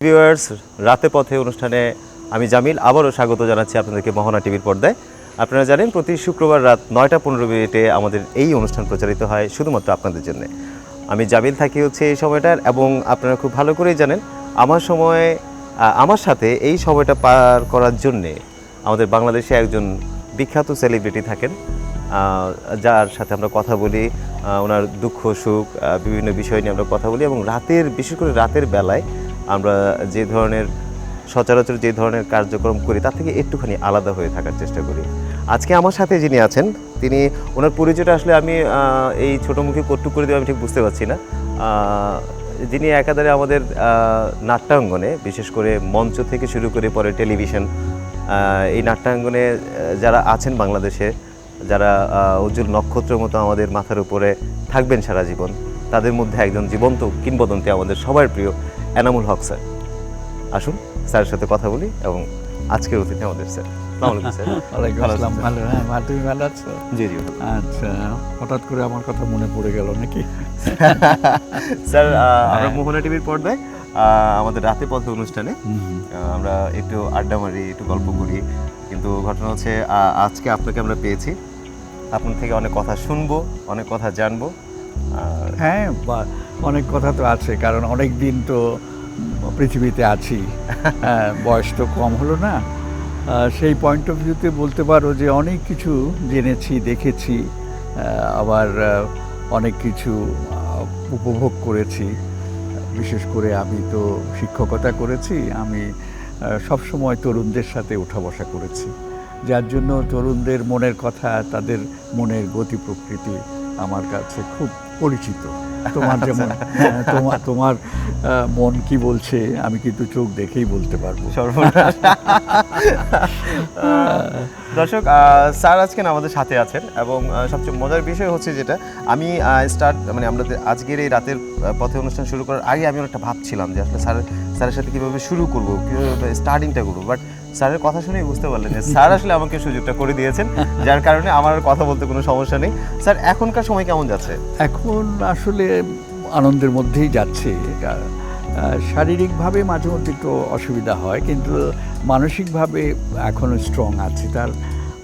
Viewers, রাতে পথে অনুষ্ঠানে আমি জামিল আবারও স্বাগত জানাচ্ছি আপনাদেরকে মোহনা টিভির পর্দায়। আপনারা জানেন প্রতি শুক্রবার রাত 9টা 15 মিনিটে আমাদের এই অনুষ্ঠান প্রচারিত হয় শুধুমাত্র আপনাদের জন্য। আমি জামিল থাকি হচ্ছে এই সময়টার, এবং আপনারা খুব ভালো করেই জানেন আমার সাথে এই সময়টা পার করার জন্যে আমাদের বাংলাদেশে একজন বিখ্যাত সেলিব্রিটি থাকেন, যার সাথে আমরা কথা বলি, ওনার দুঃখ সুখ বিভিন্ন বিষয় নিয়ে আমরা কথা বলি, এবং বিশেষ করে রাতের বেলায় আমরা সচরাচর যে ধরনের কার্যক্রম করি তার থেকে একটুখানি আলাদা হয়ে থাকার চেষ্টা করি। আজকে আমার সাথে যিনি আছেন ওনার পরিচয়টা আসলে আমি এই ছোটো মুখে কট্টু করে দেবো আমি ঠিক বুঝতে পারছি না। যিনি একাধারে আমাদের নাট্যাঙ্গনে, বিশেষ করে মঞ্চ থেকে শুরু করে পরে টেলিভিশন, এই নাট্যাঙ্গনে যারা আছেন বাংলাদেশে, যারা উজ্জ্বল নক্ষত্রের মতো আমাদের মাথার উপরে থাকবেন সারা জীবন, তাদের মধ্যে একজন জীবন্ত কিংবদন্তি, আমাদের সবার প্রিয় এনামুল হক স্যার। আসুন স্যারের সাথে কথা বলি, এবং আজকের অতিথি আমাদের স্যার। আসসালামু আলাইকুম স্যার। ওয়ালাইকুম আসসালাম। ভালো, হ্যাঁ, তুমি ভালো আছো? জি জি। আচ্ছা, হঠাৎ করে আমার কথা মনে পড়ে গেল নাকি? স্যার, আমরা মোহনা টিভির পর্দায় আমাদের রাতে পথে অনুষ্ঠানে আমরা একটু আড্ডা মারি, একটু গল্প করি, কিন্তু ঘটনা হচ্ছে আজকে আপনাকে আমরা পেয়েছি, আপনার থেকে অনেক কথা শুনবো, অনেক কথা জানবো। হ্যাঁ, অনেক কথা তো আছে, কারণ অনেক দিন তো পৃথিবীতে আছি, বয়স তো কম হলো না। সেই পয়েন্ট অফ ভিউতে বলতে পারো যে অনেক কিছু জেনেছি, দেখেছি, আবার অনেক কিছু উপভোগ করেছি। বিশেষ করে আমি তো শিক্ষকতা করেছি, আমি সবসময় তরুণদের সাথে ওঠা বসা করেছি, যার জন্য তরুণদের মনের কথা, তাদের মনের গতি প্রকৃতি আমার কাছে খুব পরিচিত। তোমার যেমন তোমার মন কি বলছে আমি কিন্তু চোখ দেখেই বলতে পারবো। দর্শক, স্যার আজকে আমাদের সাথে আছেন, এবং সবচেয়ে মজার বিষয় হচ্ছে যেটা আমি আমরা আজকের এই রাতের পথে অনুষ্ঠান শুরু করার আগে আমি অনেকটা ভাবছিলাম যে আসলে স্যারের সাথে কীভাবে শুরু করবো, কীভাবে স্টার্টিংটা করবো, বাট স্যারের কথা শুনেই বুঝতে পারলেন যে স্যার আসলে আমাকে সুযোগটা করে দিয়েছেন, যার কারণে আমার কথা বলতে কোনো সমস্যা নেই। স্যার, এখনকার সময় কেমন যাচ্ছে? এখন আসলে আনন্দের মধ্যেই যাচ্ছে। শারীরিকভাবে মাঝে মধ্যে একটু অসুবিধা হয়, কিন্তু মানসিকভাবে এখনও স্ট্রং আছে। তার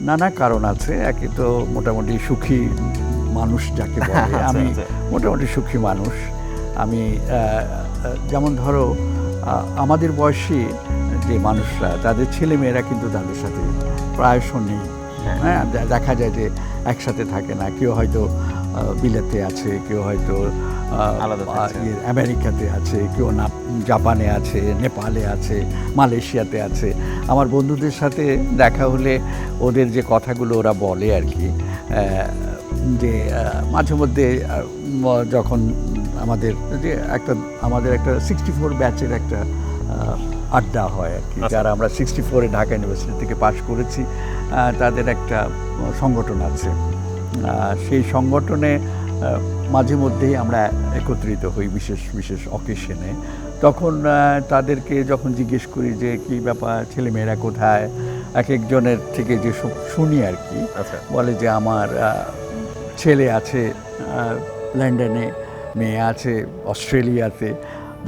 নানা কারণ আছে। একে তো মোটামুটি সুখী মানুষ যাকে বলে, আমি মোটামুটি সুখী মানুষ। আমি যেমন ধরো আমাদের বয়সী যে মানুষরা, তাদের ছেলেমেয়েরা কিন্তু তাদের সাথে প্রায়শ নেই। হ্যাঁ, দেখা যায় যে একসাথে থাকে না। কেউ হয়তো বিলেতে আছে, কেউ হয়তো আমেরিকাতে আছে, কেউ না জাপানে আছে, নেপালে আছে, মালয়েশিয়াতে আছে। আমার বন্ধুদের সাথে দেখা হলে ওদের যে কথাগুলো ওরা বলে আর কি, যে মাঝে মধ্যে যখন আমাদের একটা 64 ব্যাচের একটা আড্ডা হয় আর কি, যারা আমরা 64-এ ঢাকা ইউনিভার্সিটি থেকে পাশ করেছি, তাদের একটা সংগঠন আছে। সেই সংগঠনে মাঝে মধ্যেই আমরা একত্রিত হই বিশেষ বিশেষ অকেশনে। তখন তাদেরকে যখন জিজ্ঞেস করি যে কী ব্যাপার, ছেলেমেয়েরা কোথায়, এক একজনের থেকে যে শুনি আর কি, বলে যে আমার ছেলে আছে লন্ডনে, মেয়ে আছে অস্ট্রেলিয়াতে।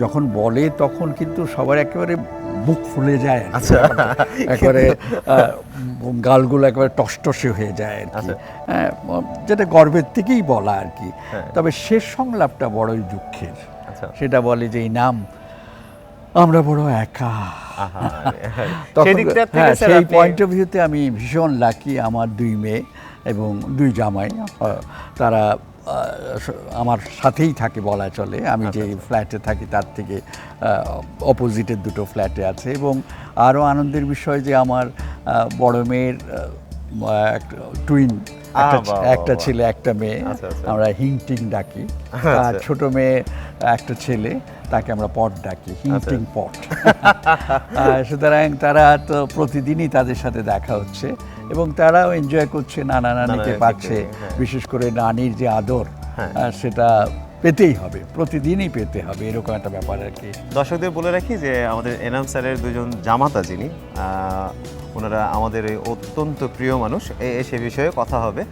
যখন বলে তখন কিন্তু সবার একেবারে বুক ফুলে যায়, একেবারে গালগুলো একেবারে টসটসে হয়ে যায় আর কি। হ্যাঁ, যেটা গর্বের থেকেই বলা আর কি। তবে শেষ সংলাপটা বড়ই দুঃখের। সেটা বলে যে এই নাম আমরা বড় একা। সেই পয়েন্ট অফ ভিউতে আমি ভীষণ লাকি। আমার 2 মেয়ে এবং 2 জামাই, তারা আমার সাথেই থাকে বলা চলে। আমি যে ফ্ল্যাটে থাকি তার থেকে অপোজিটের 2টো ফ্ল্যাটে আছে। এবং আরও আনন্দের বিষয় যে আমার বড় মেয়ের টুইন, একটা ছেলে একটা মেয়ে, আমরা হিংটিং ডাকি। আর ছোট মেয়ে একটা ছেলে, তাকে আমরা পট ডাকি, হিংটিং পট। সুতরাং তারা তো প্রতিদিনই তাদের সাথে দেখা হচ্ছে, এবং তারাও এনজয় করছে, নানা নানিকে পাচ্ছে। বিশেষ করে নানির যে আদর, সেটা পেতেই হবে, প্রতিদিনই পেতে হবে, এরকম একটা ব্যাপার আর কি। দর্শকদের বলে রাখি যে আমাদের এনাম স্যারের 2জন জামাতা যিনি, ওনারা আমাদের অত্যন্ত প্রিয় মানুষ। সে বিষয়ে কথা হবে,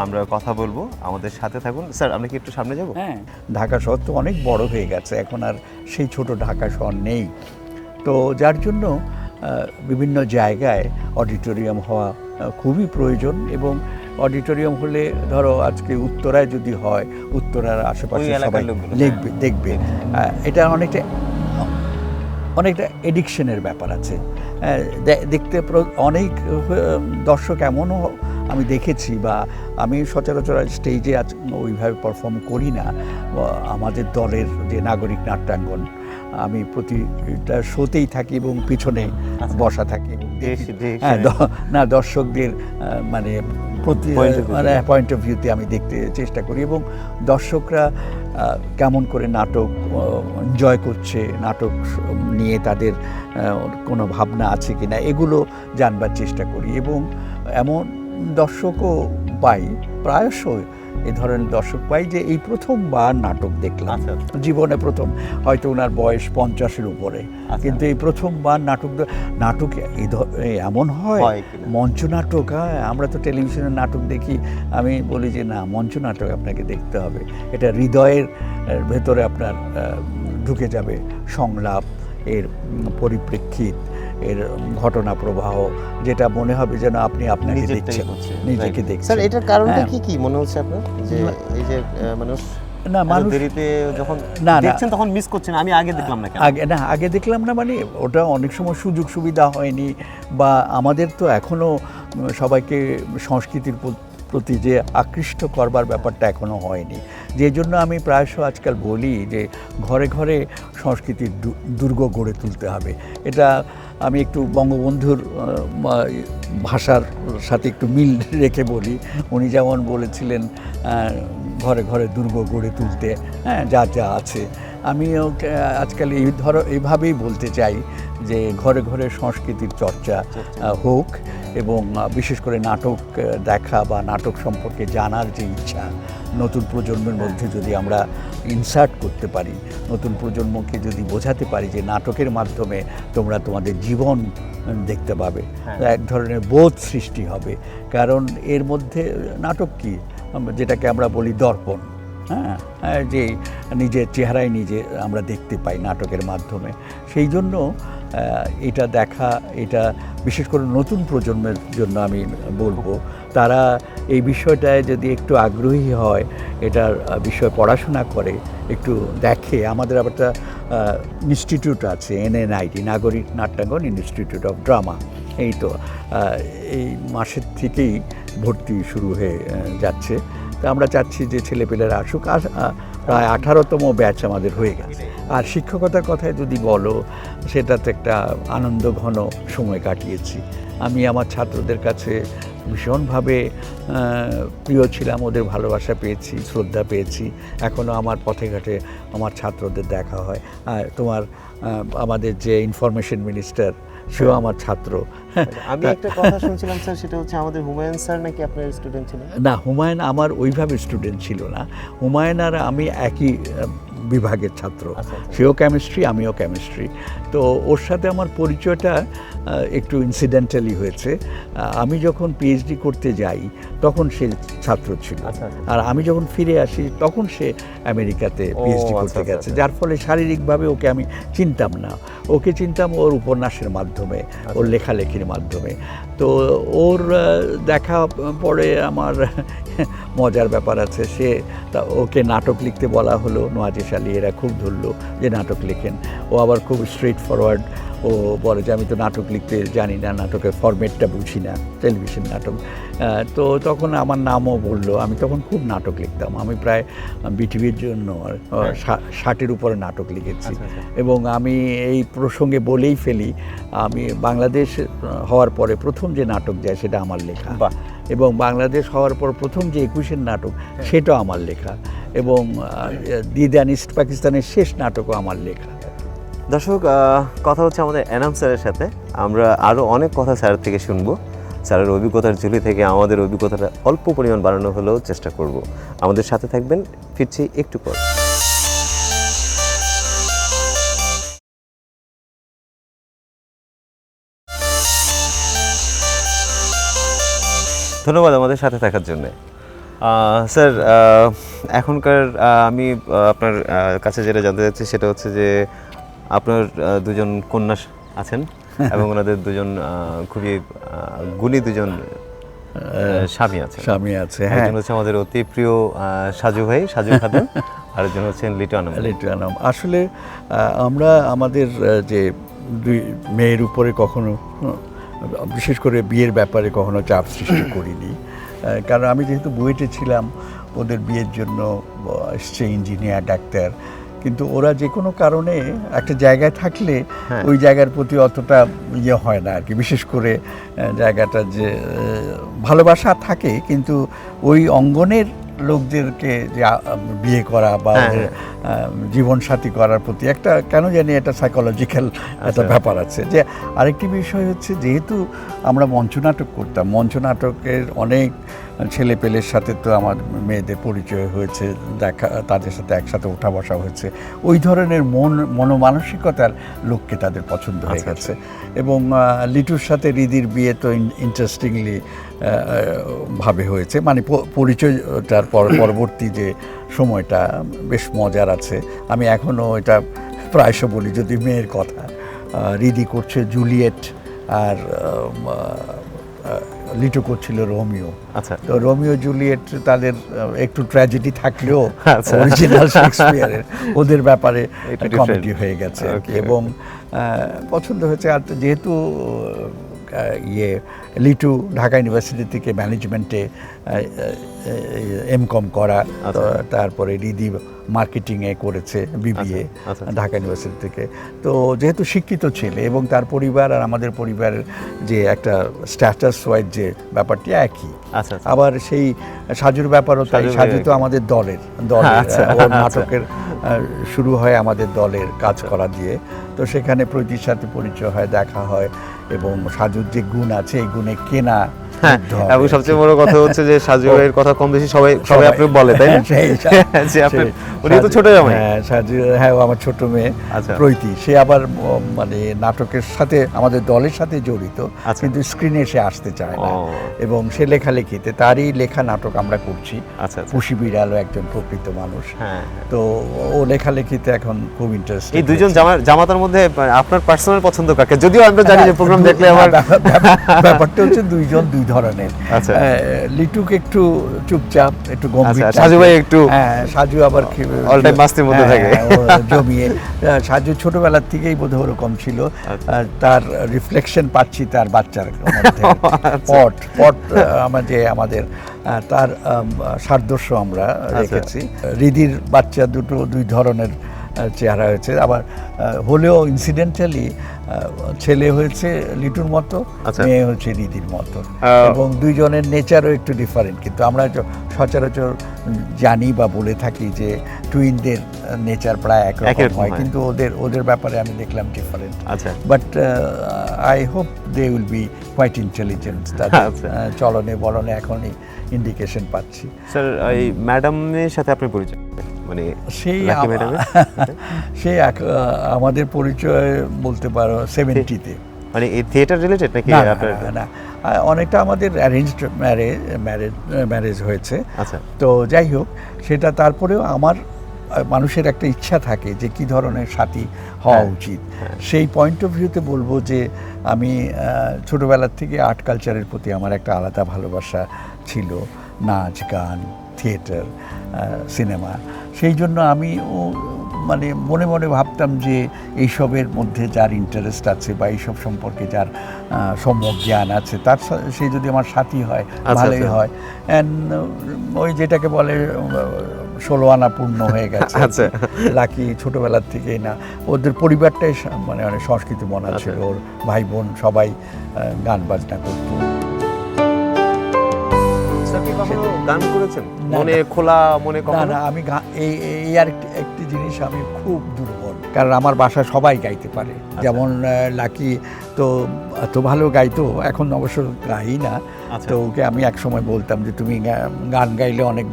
আমরা কথা বলবো, আমাদের সাথে থাকুন। স্যার, আমরা কি একটু সামনে যাব? হ্যাঁ, ঢাকা শহর তো অনেক বড় হয়ে গেছে, এখন আর সেই ছোট ঢাকা শহর নেই। তো যার জন্য বিভিন্ন জায়গায় অডিটোরিয়াম হওয়া খুবই প্রয়োজন। এবং অডিটোরিয়াম হলে ধরো আজকে উত্তরায় যদি হয়, উত্তরার আশেপাশে ওই এলাকার সবাই লোকগুলো, দেখবে এটা অনেকটা এডিকশনের ব্যাপার আছে। দেখতে অনেক দর্শক এমনও আমি দেখেছি, বা আমি সচরাচর স্টেজে আজ ওইভাবে পারফর্ম করি না। আমাদের দলের যে নাগরিক নাট্যাঙ্গন, আমি প্রতিটা শোতেই থাকি এবং পিছনে বসা থাকি। না, দর্শকদের মানে পয়েন্ট অফ ভিউতে আমি দেখতে চেষ্টা করি, এবং দর্শকরা কেমন করে নাটক এনজয় করছে, নাটক নিয়ে তাদের কোনো ভাবনা আছে কিনা, এগুলো জানবার চেষ্টা করি। এবং এমন দর্শকও পাই, প্রায়শই এই ধরনের দর্শক পাই যে এই প্রথমবার নাটক দেখলাম, জীবনে প্রথম, হয়তো ওনার বয়স 50-এর উপরে, কিন্তু এই প্রথমবার নাটক এমন হয়, মঞ্চ নাটক। হ্যাঁ, আমরা তো টেলিভিশনের নাটক দেখি, আমি বলি যে না, মঞ্চ নাটক আপনাকে দেখতে হবে, এটা হৃদয়ের ভেতরে আপনার ঢুকে যাবে, সংলাপ, এর পরিপ্রেক্ষিত, এর ঘটনা প্রবাহ, যেটা মনে হবে যেন আপনি আপনাকে দেখছেন, নিজেকে দেখছেন। স্যার, এটার কারণটা কি মনে হচ্ছে আপনার, যে এই যে মানুষ দেরিতে যখন দেখছেন তখন মিস করছেন? আমি আগে দেখলাম না, আগে দেখলাম না মানে ওটা অনেক সময় সুযোগ সুবিধা হয়নি, বা আমাদের তো এখনও সবাইকে সংস্কৃতির প্রতি যে আকৃষ্ট করবার ব্যাপারটা এখনও হয়নি। যে জন্য আমি প্রায়শ আজকাল বলি যে ঘরে ঘরে সংস্কৃতির দুর্গ গড়ে তুলতে হবে। এটা আমি একটু বঙ্গবন্ধুর ভাষার সাথে একটু মিল রেখে বলি। উনি যেমন বলেছিলেন ঘরে ঘরে দুর্গ গড়ে তুলতে, হ্যাঁ, যা যা আছে। আমিও আজকাল এইভাবেই বলতে চাই যে ঘরে ঘরে সংস্কৃতির চর্চা হোক, এবং বিশেষ করে নাটক দেখা বা নাটক সম্পর্কে জানার যে ইচ্ছা নতুন প্রজন্মের মধ্যে যদি আমরা ইনসার্ট করতে পারি, নতুন প্রজন্মকে যদি বোঝাতে পারি যে নাটকের মাধ্যমে তোমরা তোমাদের জীবন দেখতে পাবে, এক ধরনের বোধ সৃষ্টি হবে। কারণ এর মধ্যে নাটক কি, যেটাকে আমরা বলি দর্পণ, হ্যাঁ, যে নিজের চেহারায় নিজে আমরা দেখতে পাই নাটকের মাধ্যমে। সেই জন্য এটা দেখা, এটা বিশেষ করে নতুন প্রজন্মের জন্য আমি বলবো, তারা এই বিষয়টায় যদি একটু আগ্রহী হয়, এটার বিষয়ে পড়াশোনা করে, একটু দেখে। আমাদের আবার একটা ইনস্টিটিউট আছে, NNIT, নাগরিক নাট্যাঙ্গন ইনস্টিটিউট অফ ড্রামা। এই তো এই মাসের থেকেই ভর্তি শুরু হয়ে যাচ্ছে। তা আমরা চাচ্ছি যে ছেলেপেলেরা আসুক। প্রায় 18তম ব্যাচ আমাদের হয়ে গেছে। আর শিক্ষকতার কথায় যদি বলো, সেটা তো একটা আনন্দ ঘন সময় কাটিয়েছি। আমি আমার ছাত্রদের কাছে ভীষণভাবে প্রিয় ছিলাম, ওদের ভালোবাসা পেয়েছি, শ্রদ্ধা পেয়েছি। এখনও আমার পথে ঘাটে আমার ছাত্রদের দেখা হয়। আর আমাদের যে ইনফরমেশন মিনিস্টার, সেও আমার ছাত্র। আমি একটা কথা শুনছিলাম স্যার, সেটা হচ্ছে আমাদের হুমায়ুন স্যার নাকি আপনার স্টুডেন্ট ছিলেন? না, হুমায়ুন আমার ওইভাবে স্টুডেন্ট ছিল না। হুমায়ুন আর আমি একই বিভাগের ছাত্র, সেও কেমিস্ট্রি, আমিও কেমিস্ট্রি। তো ওর সাথে আমার পরিচয়টা একটু ইনসিডেন্টালি হয়েছে। আমি যখন পিএইচডি করতে যাই তখন সে ছাত্র ছিল, আর আমি যখন ফিরে আসি তখন সে আমেরিকাতে পিএইচডি করতে গেছে। যার ফলে শারীরিকভাবে ওকে আমি চিনতাম না, ওকে চিনতাম ওর উপন্যাসের মাধ্যমে, ওর লেখালেখির মাধ্যমে। তো ওর দেখা পরে আমার মজার ব্যাপার আছে। ওকে নাটক লিখতে বলা হলো, নোয়াজিশ আলী এরা খুব ধরলো যে নাটক লেখেন। ও আবার খুব স্ট্রেট ফরওয়ার্ড, ও বলে যে আমি তো নাটক লিখতে জানি না, নাটকের ফরম্যাটটা বুঝি না, টেলিভিশন নাটক। তো তখন আমার নামও বললো। আমি তখন খুব নাটক লিখতাম, আমি প্রায় বিটিভির জন্য 60-এর উপরে নাটক লিখেছি। এবং আমি এই প্রসঙ্গে বলেই ফেলি, আমি বাংলাদেশ হওয়ার পরে প্রথম যে নাটক যায় সেটা আমার লেখা, এবং বাংলাদেশ হওয়ার পর প্রথম যে 21-এর নাটক সেটাও আমার লেখা, এবং দিদান ইস্ট পাকিস্তানের শেষ নাটকও আমার লেখা। দর্শক, কথা হচ্ছে আমাদের এনাম স্যারের সাথে। আমরা আরও অনেক কথা স্যারের থেকে শুনবো। স্যারের অভিজ্ঞতার ঝুলি থেকে আমাদের অভিজ্ঞতাটা অল্প পরিমাণ বাড়ানো হলেও চেষ্টা করব। আমাদের সাথে থাকবেন, ফিরছি একটু পর। ধন্যবাদ আমাদের সাথে থাকার জন্য। স্যার, এখনকার আমি আপনার কাছে যেটা জানতে চাচ্ছি সেটা হচ্ছে যে আপনার দুজন কন্যা আছেন এবং ওনাদের দুজন খুবই গুণী দুজন স্বামী আছে। স্বামী আছে, হ্যাঁ। একজন হচ্ছে আমাদের অতি প্রিয় সাজু ভাই, সাজু খাতুন, আরেকজন হচ্ছেন লিটু আনাম। লিটু আনাম। আসলে আমরা আমাদের যে দুই মেয়ের উপরে কখনো বিশেষ করে বিয়ের ব্যাপারে কখনো চাপ সৃষ্টি করিনি, কারণ আমি যেহেতু বুয়েটে ছিলাম, ওদের বিয়ের জন্য এসছে ইঞ্জিনিয়ার, ডাক্তার, কিন্তু ওরা যে কোনো কারণে একটা জায়গায় থাকলে ওই জায়গার প্রতি অতটা ইয়ে হয় না আর কি। বিশেষ করে জায়গাটা যে ভালোবাসা থাকে, কিন্তু ওই অঙ্গনের লোকদেরকে যে বিয়ে করা বা জীবনসাথী করার প্রতি একটা কেন জানি একটা সাইকোলজিক্যাল একটা ব্যাপার আছে। যে আরেকটি বিষয় হচ্ছে, যেহেতু আমরা মঞ্চনাটক করতাম, মঞ্চনাটকের অনেক ছেলে পেলের সাথে তো আমার মেয়েদের পরিচয় হয়েছে, দেখা, তাদের সাথে একসাথে ওঠা বসা হয়েছে, ওই ধরনের মনোমানসিকতার লোককে তাদের পছন্দ হয়ে গেছে। এবং লিটুর সাথে রিদির বিয়ে তো ইন্টারেস্টিংলি ভাবে হয়েছে, মানে পরিচয়টার পরবর্তী যে সময়টা বেশ মজার আছে। আমি এখনও এটা প্রায়শ বলি, যদি মেয়ের কথা, রিদি করছে জুলিয়েট আর লিটু করছিল রোমিও। আচ্ছা, তো রোমিও জুলিয়েট তাদের একটু ট্র্যাজেডি থাকলেও অরিজিনাল শেক্সপিয়ারের ওদের ব্যাপারে কমেডি হয়ে গেছে। এবং পছন্দ হয়েছে। আর যেহেতু লিটু ঢাকা ইউনিভার্সিটি থেকে ম্যানেজমেন্টে এমকম করা, তারপরে রিদি মার্কেটিংয়ে করেছে বিবিএ ঢাকা ইউনিভার্সিটি থেকে। তো যেহেতু শিক্ষিত ছেলে, এবং তার পরিবার আর আমাদের পরিবারের যে একটা স্ট্যাটাস ওয়াইজ যে ব্যাপারটি একই। আবার সেই সাজুর ব্যাপারও তাই। সাজু তো আমাদের দলের ওর নাটকের শুরু হয় আমাদের দলের কাজ করা দিয়ে। তো সেখানে প্রীতির সাথে পরিচয় হয়, দেখা হয়, এবং সাজুর যে গুণ আছে এই গুণে কেনা। এবং সবচেয়ে বড় কথা হচ্ছে যে সাজু ভাইয়ের কথা কম বেশি সবাই আপনি বলে, তাই না? উনি তো ছোট জামাই। সাজু, হ্যাঁ, ও আমার ছোট মেয়ে প্রীতি। সে আবার মানে নাটকের সাথে আমাদের দলের সাথে জড়িত, কিন্তু স্ক্রিনে সে আসতে চায় না। এবং সে লেখালেখিতে, তারই লেখা নাটক আমরা করছি। পুষি বিড়ালও একজন প্রকৃত মানুষ। তো ও লেখালেখিতে এখন খুব ইন্টারেস্ট। এই দুইজন জামাতার মধ্যে আপনার পার্সোনাল পছন্দ কাকে? যদিও আমরা জানি যে প্রোগ্রাম দেখলে আমার ব্যাপারটা হচ্ছে দুইজন দুই ধরনের। লিটুক একটু চুপচাপ, একটু গম্ভীর, সাজু ভাই একটু, সাজু আবার অল টাইম মাস্তির মধ্যে থাকে, জমিয়ে। সাজু ছোটবেলার থেকেই বোধহয় ওরকম ছিল। তার রিফ্লেকশন পাচ্ছি তার বাচ্চার মধ্যে। পট আমাদের তার সাদৃশ্য আমরা রেখেছি। রিদির বাচ্চা দুই ধরনের চেহারা হয়েছে, আবার হলেও ইনসিডেন্টালি ছেলে হয়েছে লিটুর মতো, মেয়ে হচ্ছে রিদির মতো, এবং দুইজনের নেচারও একটু ডিফারেন্ট। কিন্তু আমরা সচরাচর জানি বা বলে থাকি যে টুইনদের নেচার প্রায় একরকম হয়, কিন্তু ওদের ব্যাপারে আমি দেখলাম different. But I hope they will be quite intelligent. তাদের চলনে বলনে এখনই ইন্ডিকেশন পাচ্ছি। স্যার, এই ম্যাডামের সাথে আপনার পরিচয় মানে সেই আমাদের পরিচয় বলতে পারো 70-তে। মানে এই থিয়েটার রিলেটেড নাকি? না, অনেকটা আমাদের অ্যারেঞ্জড ম্যারেজ হয়েছে। তো যাই হোক, সেটা তারপরেও আমার মানুষের একটা ইচ্ছা থাকে যে কি ধরনের সাথী হওয়া উচিত। সেই পয়েন্ট অফ ভিউতে বলবো যে আমি ছোটোবেলার থেকে আর্ট কালচারের প্রতি আমার একটা আলাদা ভালোবাসা ছিল, নাচ, গান, থিয়েটার, সিনেমা। সেই জন্য আমি মানে মনে মনে ভাবতাম যে এইসবের মধ্যে যার ইন্টারেস্ট আছে বা এইসব সম্পর্কে যার সম্যক জ্ঞান আছে, তার সে যদি আমার সাথী হয় ভালোই হয়। অ্যান্ড ওই যেটাকে বলে 16 আনা পূর্ণ হয়ে গেছে। লাকি ছোটোবেলার থেকেই না, ওদের পরিবারটাই মানে অনেক সংস্কৃতি মনা ছিল। ওর ভাই বোন সবাই গান বাজনা করতো। গান করেছেন মনে খোলা মনে? না, আমি এই আর একটি জিনিস আমি খুব দুর্বল, কারণ আমার বাসা সবাই গাইতে পারে। যেমন লাকি তো এত ভালো গাইতো, এখন অবশ্য গাই না। তো ওকে আমি এক সময় বলতাম যে তুমি গান গাইলে অনেক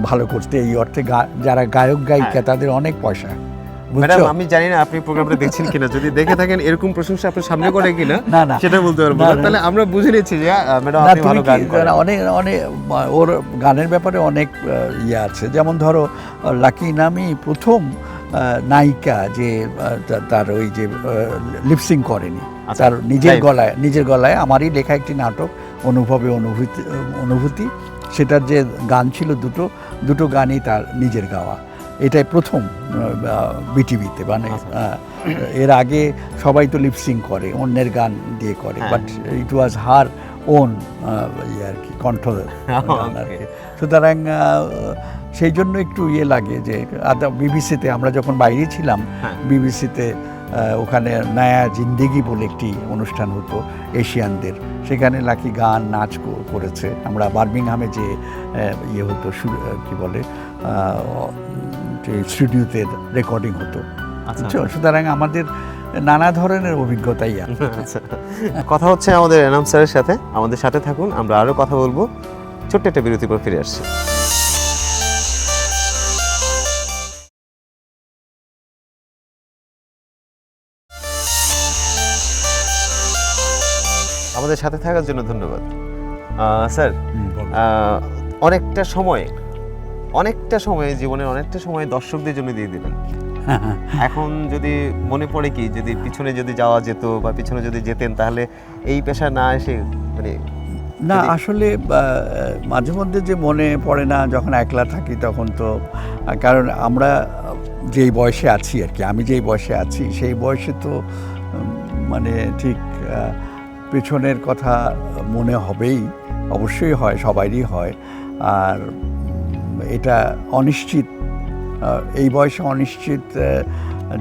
ভালো করতে, এই অর্থে যারা গায়ক গায়িকা তাদের অনেক পয়সা। ম্যাডাম, আমি জানি না আপনি প্রোগ্রামটা দেখছেন কিনা, যদি দেখে থাকেন এরকম প্রশংসা আপনার সামনে করে কিনা সেটা বলতে পারবো না। তাহলে আমরা বুঝে নিচ্ছি যে ম্যাডাম আপনি ভালো গান করেন। অনেক ওর গানের ব্যাপারে অনেক ইয়ে আছে। যেমন ধরো লাকি নামি প্রথম নায়িকা যে তার ওই যে লিপসিং করেনি, আচ্ছা, তার live। নিজের গলায় আমারই লেখা একটি নাটক অনুভবে অনুভূতি, সেটার যে গান ছিল দুটো গানই তার নিজের গাওয়া। এটাই প্রথম বিটিভিতে, মানে এর আগে সবাই তো লিপসিং করে, অন্যের গান দিয়ে করে, but it was her own আর কি, কণ্ঠ গান আর কি। সুতরাং সেই জন্য একটু লাগে যে বিবিসিতে আমরা যখন বাইরে ছিলাম, বিবিসিতে ওখানে নয়া জিন্দেগি বলে একটি অনুষ্ঠান হতো এশিয়ানদের, সেখানে লাকি গান নাচ করেছে। আমরা বার্মিংহামে যে হতো কি বলে স্টুডিওতে রেকর্ডিং হতো। সুতরাং আমাদের নানা ধরনের অভিজ্ঞতাই আছে। কথা হচ্ছে আমাদের এনাম স্যারের সাথে, আমাদের সাথে থাকুন, আমরা আরও কথা বলবো। ছোট্ট একটা বিরতির পর ফিরে আসছি। আমাদের সাথে থাকার জন্য ধন্যবাদ স্যার। অনেকটা সময় জীবনের অনেকটা সময় দর্শকদের জন্য দিয়ে দিলেন। এখন যদি মনে পড়ে কি, যদি পিছনে যদি যাওয়া যেত বা পিছনে যদি যেতেন, তাহলে এই পেশা না এসে মানে না, আসলে মাঝে মধ্যে যে মনে পড়ে না যখন একলা থাকি তখন তো, কারণ আমরা যেই বয়সে আছি আর কি, আমি যেই বয়সে আছি সেই বয়সে তো মানে ঠিক পেছনের কথা মনে হবেই, অবশ্যই হয়, সবারই হয়। আর এটা অনিশ্চিত, এই বয়সে অনিশ্চিত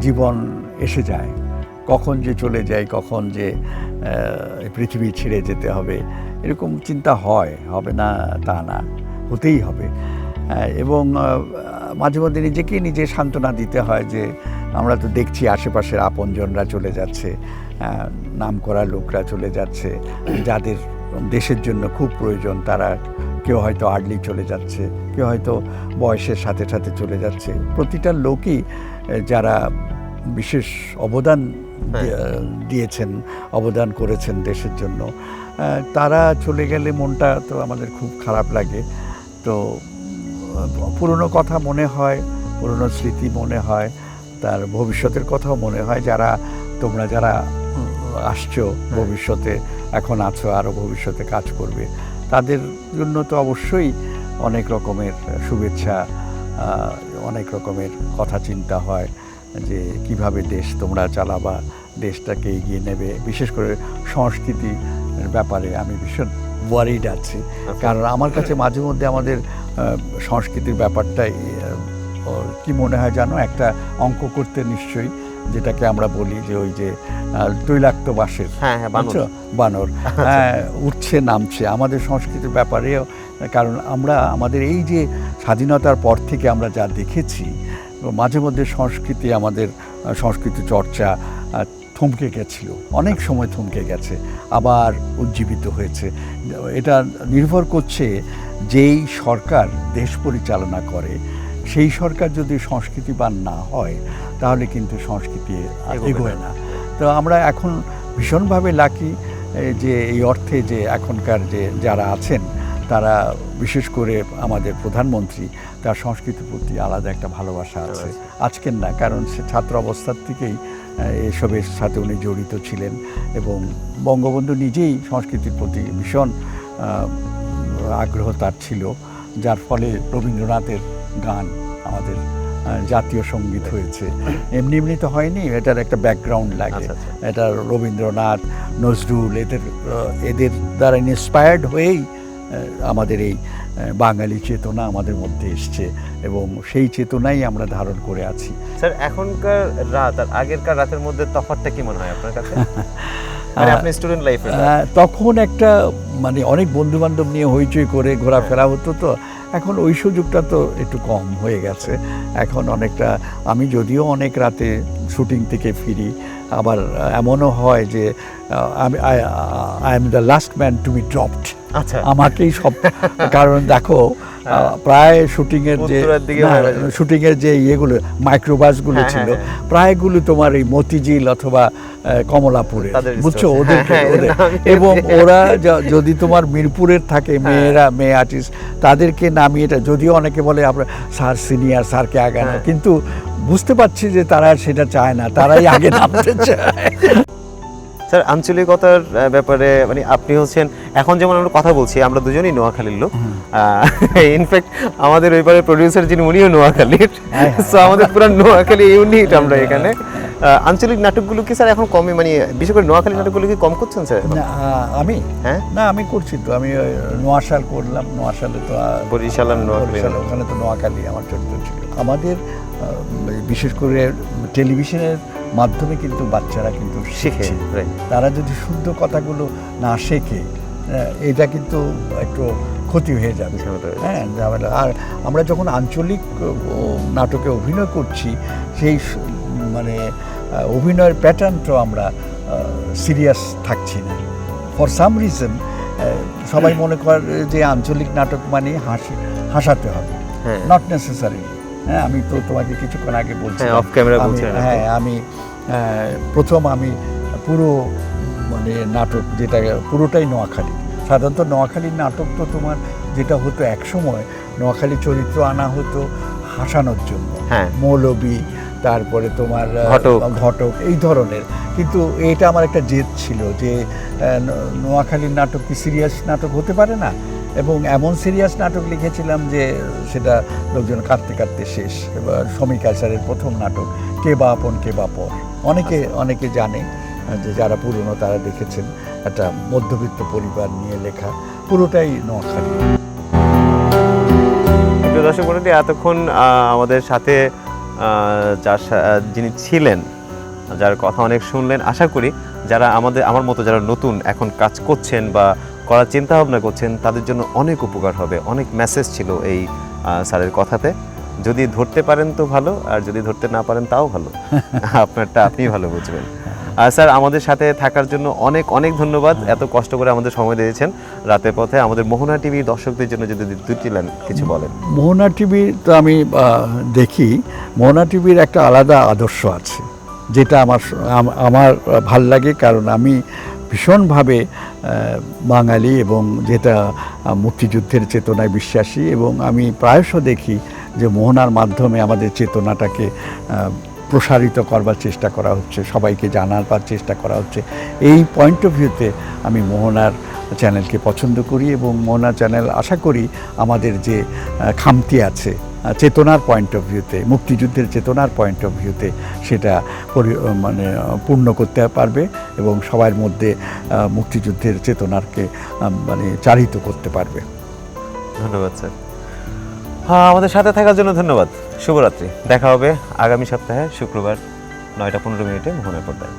জীবন এসে যায়, কখন যে চলে যায়, কখন যে পৃথিবী ছেড়ে যেতে হবে, এরকম চিন্তা হবে না তা না, হতেই হবে। এবং মাঝে মধ্যে নিজে সান্ত্বনা দিতে হয় যে আমরা তো দেখছি আশেপাশের আপনজনরা চলে যাচ্ছে, নামকরা লোকরা চলে যাচ্ছে, যাদের দেশের জন্য খুব প্রয়োজন, তারা কেউ হয়তো আর্লি চলে যাচ্ছে, কেউ হয়তো বয়সের সাথে সাথে চলে যাচ্ছে। প্রতিটা লোকই যারা বিশেষ অবদান দিয়েছেন, অবদান করেছেন দেশের জন্য, তারা চলে গেলে মনটা তো আমাদের খুব খারাপ লাগে। তো পুরনো কথা মনে হয়, পুরনো স্মৃতি মনে হয়, তার ভবিষ্যতের কথাও মনে হয়, তোমরা যারা আসছো ভবিষ্যতে, এখন আছো, আরও ভবিষ্যতে কাজ করবে, তাদের জন্য তো অবশ্যই অনেক রকমের শুভেচ্ছা, অনেক রকমের কথা চিন্তা হয় যে কিভাবে দেশ তোমরা চালাবা, দেশটাকে এগিয়ে নেবে। বিশেষ করে সংস্কৃতির ব্যাপারে আমি ভীষণ ওয়ারিড আছি, কারণ আমার কাছে মাঝে মধ্যে আমাদের সংস্কৃতির ব্যাপারটাই কি মনে হয় জানো, একটা অঙ্ক করতে নিশ্চয়ই, যেটাকে আমরা বলি যে ওই যে তৈলাক্ত বাঁশের বানর উঠছে নামছে আমাদের সংস্কৃতির ব্যাপারেও। কারণ আমরা আমাদের এই যে স্বাধীনতার পর থেকে আমরা যা দেখেছি, মাঝে মধ্যে আমাদের সংস্কৃতি চর্চা থমকে গেছিল, অনেক সময় থমকে গেছে, আবার উজ্জীবিত হয়েছে। এটা নির্ভর করছে যেই সরকার দেশ পরিচালনা করে, সেই সরকার যদি সংস্কৃতিবান না হয় তাহলে কিন্তু সংস্কৃতি এগোয় না। তো আমরা এখন ভীষণভাবে লাকি যে এই অর্থে যে এখনকার যারা আছেন, তারা বিশেষ করে আমাদের প্রধানমন্ত্রী, তার সংস্কৃতির প্রতি আলাদা একটা ভালোবাসা আছে। আজকের না, কারণ সে ছাত্র অবস্থার থেকেই এসবের সাথে উনি জড়িত ছিলেন, এবং বঙ্গবন্ধু নিজেই সংস্কৃতির প্রতি ভীষণ আগ্রহ তার ছিল, যার ফলে রবীন্দ্রনাথের গান আমাদের জাতীয় সঙ্গীত হয়েছে। এমনি তো হয়নি, এটার একটা ব্যাকগ্রাউন্ড লাগে। এটা রবীন্দ্রনাথ, নজরুল, এদের দ্বারা ইন্সপায়ার্ড হয়েই আমাদের এই বাঙালি চেতনা আমাদের মধ্যে এসছে, এবং সেই চেতনাই আমরা ধারণ করে আছি। স্যার, এখনকার রাত আর আগেরকার রাতের মধ্যে তফাৎটা কি মনে হয় আপনার কাছে? আপনি স্টুডেন্ট লাইফে তখন একটা মানে অনেক বন্ধু বান্ধব নিয়ে হইচই করে ঘোরাফেরা হতো, তো এখন ওই সুযোগটা তো একটু কম হয়ে গেছে। এখন অনেকটা, আমি যদিও অনেক রাতে শুটিং থেকে ফিরি, আবার এমনও হয় যে I am the last man to be dropped, আমাকেই সব। কারণ দেখো, প্রায় শুটিংয়ের যে উত্তরার দিকে শুটিংয়ের যে ইয়েগুলো মাইক্রোবাসগুলো ছিল প্রায়গুলো তোমার এই মতিঝিল অথবা কমলাপুরে, তাদের বুঝছো, store। ওদের হ্যাঁ, ওদের আমি এবং ওরা যদি তোমার মিরপুরের থাকে মেয়ে আর্টিস্ট, তাদেরকে নামিয়ে এটা, যদিও অনেকে বলে আমরা স্যার সিনিয়র, স্যারকে আগে না, কিন্তু বুঝতে পারছি যে তারা সেটা চায় না, তারাই আগে নামতে চায়। স্যার আঞ্চলিকতার ব্যাপারে মানে আপনি হচ্ছেন, এখন যেমন আমরা কথা বলছি আমরা দুজনেই নোয়াখালীর লোক, ইনফ্যাক্ট আমাদের ওইবারে প্রডিউসার যিনি উনিও নোয়াখালীর, সো আমাদের পুরো নোয়াখালী ইউনিট আমরা এখানে। আঞ্চলিক নাটকগুলো কি স্যার এখন কমে, মানে বিশেষ করে নোয়াখালী নাটকগুলো কি কম করছেন স্যার? আমি হ্যাঁ না, আমি করছি তো, আমি নোয়াশাল করলাম, নোয়াশালে তো বরিশাল আর নোয়াখালী, ওখানে তো নোয়াখালী আমার চরিত্র ছিল। আমাদের বিশেষ করে টেলিভিশনের মাধ্যমে কিন্তু বাচ্চারা কিন্তু শিখে, তারা যদি শুদ্ধ কথাগুলো না শেখে এটা কিন্তু একটু ক্ষতি হয়ে যাবে, হ্যাঁ ঝামেলা। আর আমরা যখন আঞ্চলিক নাটকে অভিনয় করছি সেই মানে অভিনয়ের প্যাটার্নটাও আমরা সিরিয়াস থাকছি না। ফর সাম রিজন সবাই মনে করে যে আঞ্চলিক নাটক মানে হাসাতে হবে, নট নেসেসারি। হ্যাঁ, আমি তো তোমাকে কিছুক্ষণ আগে বলছি, আমি প্রথম আমি পুরো মানে নাটক যেটা পুরোটাই নোয়াখালী। সাধারণত নোয়াখালীর নাটক তো তোমার যেটা হতো একসময়, নোয়াখালী চরিত্র আনা হতো হাসানোর জন্য, মৌলবী, তারপরে তোমার ঘটক, এই ধরনের। কিন্তু এটা আমার একটা জেদ ছিল যে নোয়াখালীর নাটক কি সিরিয়াস নাটক হতে পারে না, এবং এমন সিরিয়াস নাটক লিখেছিলাম যে সেটা লোকজন কাঁদতে কাঁদতে শেষ। এবার সমী কায়সারের প্রথম নাটক কে বা আপন কে বা পর, অনেকে জানে, যে যারা পুরনো তারা দেখেছেন, একটা মধ্যবিত্ত পরিবার নিয়ে লেখা, পুরোটাই নোয়াখালী। দর্শক মণ্ডলী, এতক্ষণ আমাদের সাথে যিনি ছিলেন, যার কথা অনেক শুনলেন, আশা করি যারা আমার মতো যারা নতুন এখন কাজ করছেন বা করার চিন্তা ভাবনা করছেন তাদের জন্য অনেক উপকার হবে। অনেক মেসেজ ছিল এই স্যারের কথাতে। যদি ধরতে পারেন তো ভালো, আর যদি ধরতে না পারেন তাও ভালো, আপনারটা আপনিই ভালো বুঝবেন। স্যার আমাদের সাথে থাকার জন্য অনেক অনেক ধন্যবাদ। এত কষ্ট করে আমাদের সময় দিয়েছেন রাতের পথে। আমাদের মোহনা টিভি দর্শকদের জন্য যদি দুটি লাইন কিছু বলেন। মোহনা টিভি তো আমি দেখি, মোহনা টিভির একটা আলাদা আদর্শ আছে যেটা আমার ভাল লাগে, কারণ আমি ভীষণভাবে বাঙালি এবং যেটা মুক্তিযুদ্ধের চেতনায় বিশ্বাসী, এবং আমি প্রায়শ দেখি যে মোহনার মাধ্যমে আমাদের চেতনাটাকে প্রসারিত করবার চেষ্টা করা হচ্ছে, সবাইকে জানাবার চেষ্টা করা হচ্ছে। এই পয়েন্ট অফ ভিউতে আমি মোহনার চ্যানেলকে পছন্দ করি, এবং মোহনা চ্যানেল আশা করি আমাদের যে খামতি আছে চেতনার পয়েন্ট অফ ভিউতে, মুক্তিযুদ্ধের চেতনার পয়েন্ট অফ ভিউতে, সেটা মানে পূর্ণ করতে পারবে এবং সবার মধ্যে মুক্তিযুদ্ধের চেতনাকে মানে চারিত করতে পারবে। ধন্যবাদ স্যার। হ্যাঁ, আমাদের সাথে থাকার জন্য ধন্যবাদ। শুভরাত্রি। দেখা হবে আগামী সপ্তাহে শুক্রবার 9টা 15 মিনিটে মোহনার পর্দায়।